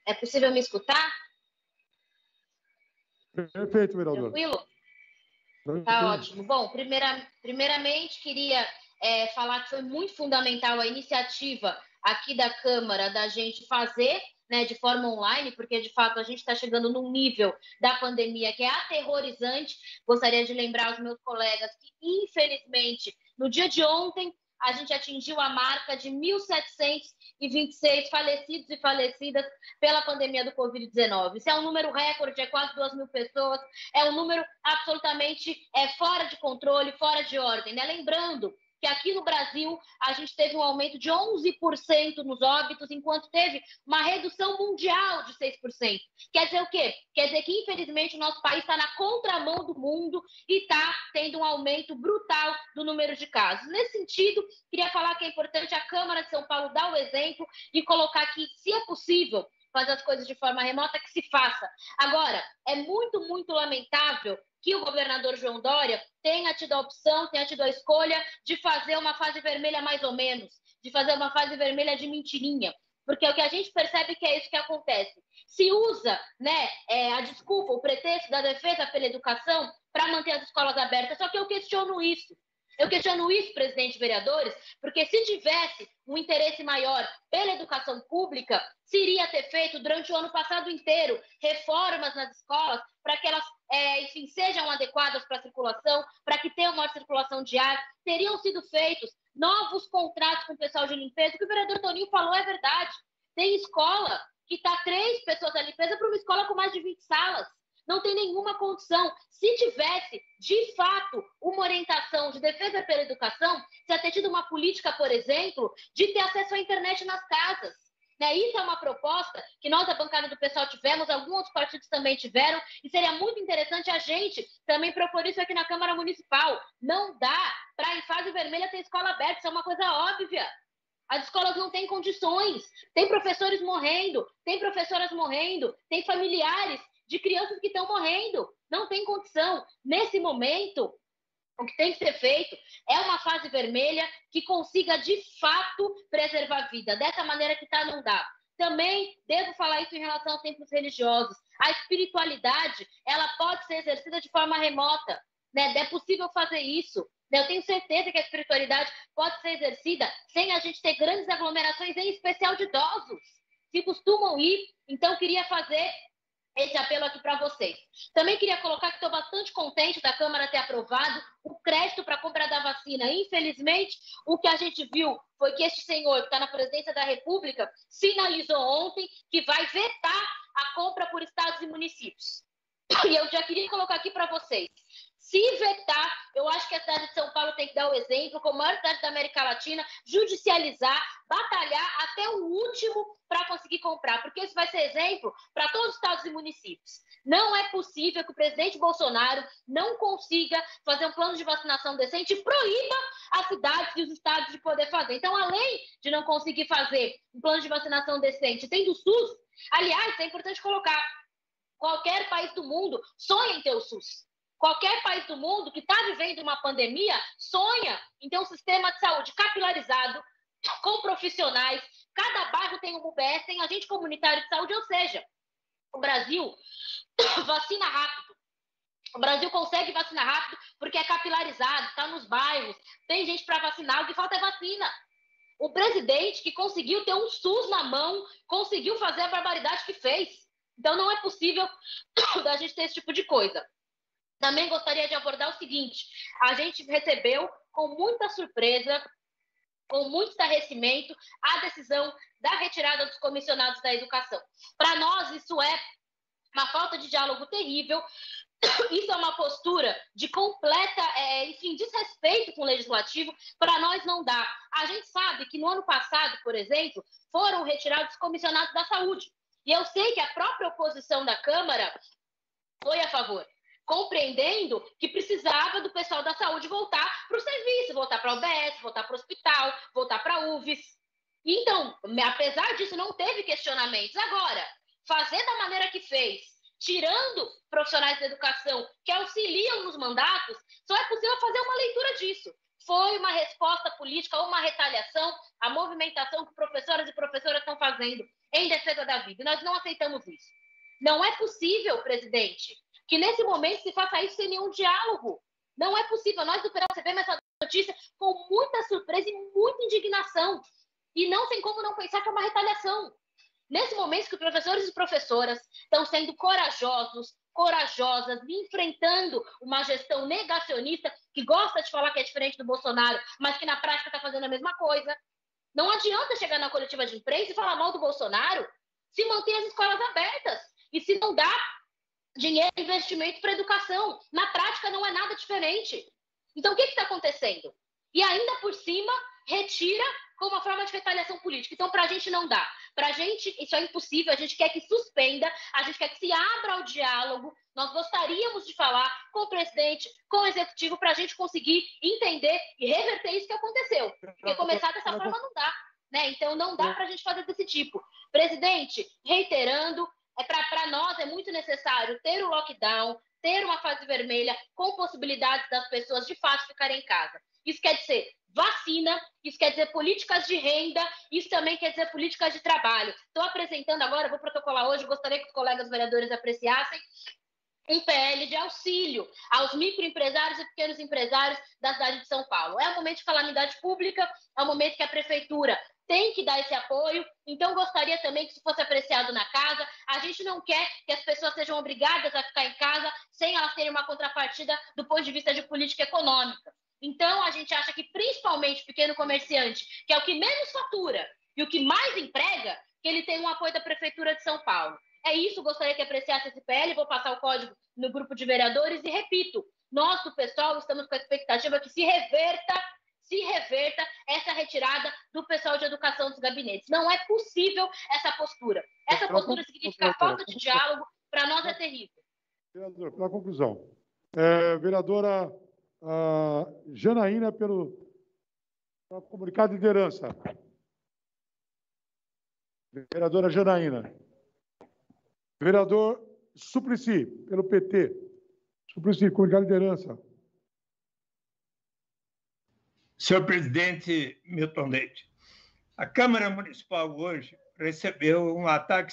É possível me escutar? Perfeito, vereador. Tranquilo? Tá ótimo. Bom, primeiramente, queria falar que foi muito fundamental a iniciativa aqui da Câmara da gente fazer, né, de forma online, porque, de fato, a gente está chegando num nível da pandemia que é aterrorizante. Gostaria de lembrar aos meus colegas que, infelizmente, no dia de ontem, a gente atingiu a marca de 1.726 falecidos e falecidas pela pandemia do Covid-19. Isso é um número recorde, é quase 2.000 pessoas, é um número absolutamente fora de controle, fora de ordem, né? Lembrando que aqui no Brasil a gente teve um aumento de 11% nos óbitos, enquanto teve uma redução mundial de 6%. Quer dizer o quê? Quer dizer que, infelizmente, o nosso país está na contramão do mundo e está tendo um aumento brutal do número de casos. Nesse sentido, queria falar que é importante a Câmara de São Paulo dar o exemplo e colocar que, se é possível fazer as coisas de forma remota, que se faça. Agora, é muito, muito lamentável que o governador João Dória tenha tido a opção, tenha tido a escolha de fazer uma fase vermelha mais ou menos, de fazer uma fase vermelha de mentirinha, porque o que a gente percebe que é isso que acontece. Se usa, né, a desculpa, o pretexto da defesa pela educação para manter as escolas abertas, só que eu questiono isso. Eu questiono isso, presidente e vereadores, porque se tivesse um interesse maior pela educação pública, se iria ter feito durante o ano passado inteiro reformas nas escolas para que elas, enfim, sejam adequadas para a circulação, para que tenham maior circulação de ar. Teriam sido feitos novos contratos com o pessoal de limpeza. O que o vereador Toninho falou é verdade. Tem escola que está 3 pessoas na limpeza para uma escola com mais de 20 salas. Não tem nenhuma condição. Se tivesse, de fato, uma orientação de defesa pela educação, se ter tido uma política, por exemplo, de ter acesso à internet nas casas. Né? Isso é uma proposta que nós, da bancada do PSOL, tivemos, alguns outros partidos também tiveram, e seria muito interessante a gente também propor isso aqui na Câmara Municipal. Não dá para, em fase vermelha, ter escola aberta, isso é uma coisa óbvia. As escolas não têm condições, tem professores morrendo, tem professoras morrendo, tem familiares de crianças que estão morrendo, não tem condição. Nesse momento, o que tem que ser feito é uma fase vermelha que consiga, de fato, preservar a vida. Dessa maneira que está, não dá. Também devo falar isso em relação aos templos religiosos. A espiritualidade, ela pode ser exercida de forma remota, né? É possível fazer isso. Eu tenho certeza que a espiritualidade pode ser exercida sem a gente ter grandes aglomerações, em especial de idosos, que costumam ir. Então, queria fazer esse apelo aqui para vocês. Também queria colocar que estou bastante contente da Câmara ter aprovado o crédito para a compra da vacina. Infelizmente, o que a gente viu foi que este senhor, que está na presidência da República, sinalizou ontem que vai vetar a compra por estados e municípios. E eu já queria colocar aqui para vocês. Se vetar, eu acho que a cidade de São Paulo tem que dar o exemplo, como a maior cidade da América Latina, judicializar, batalhar até o último para conseguir comprar, porque isso vai ser exemplo para todos os estados e municípios. Não é possível que o presidente Bolsonaro não consiga fazer um plano de vacinação decente e proíba as cidades e os estados de poder fazer. Então, além de não conseguir fazer um plano de vacinação decente, tendo o SUS, aliás, é importante colocar, qualquer país do mundo sonha em ter o SUS. Qualquer país do mundo que está vivendo uma pandemia sonha em ter um sistema de saúde capilarizado, com profissionais. Cada bairro tem um UBS, tem agente comunitário de saúde, ou seja, o Brasil vacina rápido. O Brasil consegue vacinar rápido porque é capilarizado, está nos bairros, tem gente para vacinar, o que falta é vacina. O presidente que conseguiu ter um SUS na mão, conseguiu fazer a barbaridade que fez. Então não é possível a gente ter esse tipo de coisa. Também gostaria de abordar o seguinte: a gente recebeu com muita surpresa, com muito estarrecimento, a decisão da retirada dos comissionados da educação. Para nós, isso é uma falta de diálogo terrível, isso é uma postura de completa, enfim, desrespeito com o legislativo. Para nós não dá. A gente sabe que no ano passado, por exemplo, foram retirados os comissionados da saúde. E eu sei que a própria oposição da Câmara foi a favor, compreendendo que precisava do pessoal da saúde voltar para o serviço, voltar para a UBS, voltar para o hospital, voltar para a UVS. Então, apesar disso, não teve questionamentos. Agora, fazer da maneira que fez, tirando profissionais da educação que auxiliam nos mandatos, só é possível fazer uma leitura disso. Foi uma resposta política ou uma retaliação à movimentação que professoras e professoras estão fazendo em defesa da vida. E nós não aceitamos isso. Não é possível, presidente, que nesse momento se faça isso sem nenhum diálogo. Não é possível. Nós do PL recebemos essa notícia com muita surpresa e muita indignação. E não tem como não pensar que é uma retaliação. Nesse momento que os professores e professoras estão sendo corajosas, enfrentando uma gestão negacionista que gosta de falar que é diferente do Bolsonaro, mas que na prática está fazendo a mesma coisa. Não adianta chegar na coletiva de imprensa e falar mal do Bolsonaro se mantém as escolas abertas e se não dá dinheiro e investimento para educação. Na prática não é nada diferente. Então o que está acontecendo? E ainda por cima retira como uma forma de retaliação política. Então para a gente não dá. Para a gente isso é impossível, a gente quer que suspenda, a gente quer que se abra o diálogo. Nós gostaríamos de falar com o presidente, com o executivo, para a gente conseguir entender e reverter isso que aconteceu. Porque começar dessa forma não dá. Né? Então não dá para a gente fazer desse tipo. Presidente, reiterando, para nós é muito necessário ter o lockdown, ter uma fase vermelha com possibilidades das pessoas de fato ficarem em casa. Isso quer dizer vacina, isso quer dizer políticas de renda, isso também quer dizer políticas de trabalho. Estou apresentando agora, vou protocolar hoje, gostaria que os colegas vereadores apreciassem, um PL de auxílio aos microempresários e pequenos empresários da cidade de São Paulo. É um momento de calamidade pública, é um momento que a prefeitura tem que dar esse apoio, então gostaria também que isso fosse apreciado na casa. A gente não quer que as pessoas sejam obrigadas a ficar em casa sem elas terem uma contrapartida do ponto de vista de política econômica. Então, a gente acha que, principalmente o pequeno comerciante, que é o que menos fatura e o que mais emprega, que ele tem um apoio da Prefeitura de São Paulo. É isso, gostaria que apreciasse esse PL, vou passar o código no grupo de vereadores e repito, nós do pessoal estamos com a expectativa que se reverta essa retirada do pessoal de educação dos gabinetes. Não é possível essa postura. Essa postura significa falta de diálogo, para nós é terrível. Vereador, para a conclusão, vereadora Janaína, pelo comunicado de liderança. Vereadora Janaína. Vereador Suplicy, pelo PT. Suplicy, comunicado de liderança. Senhor presidente Milton Leite, a Câmara Municipal hoje recebeu um ataque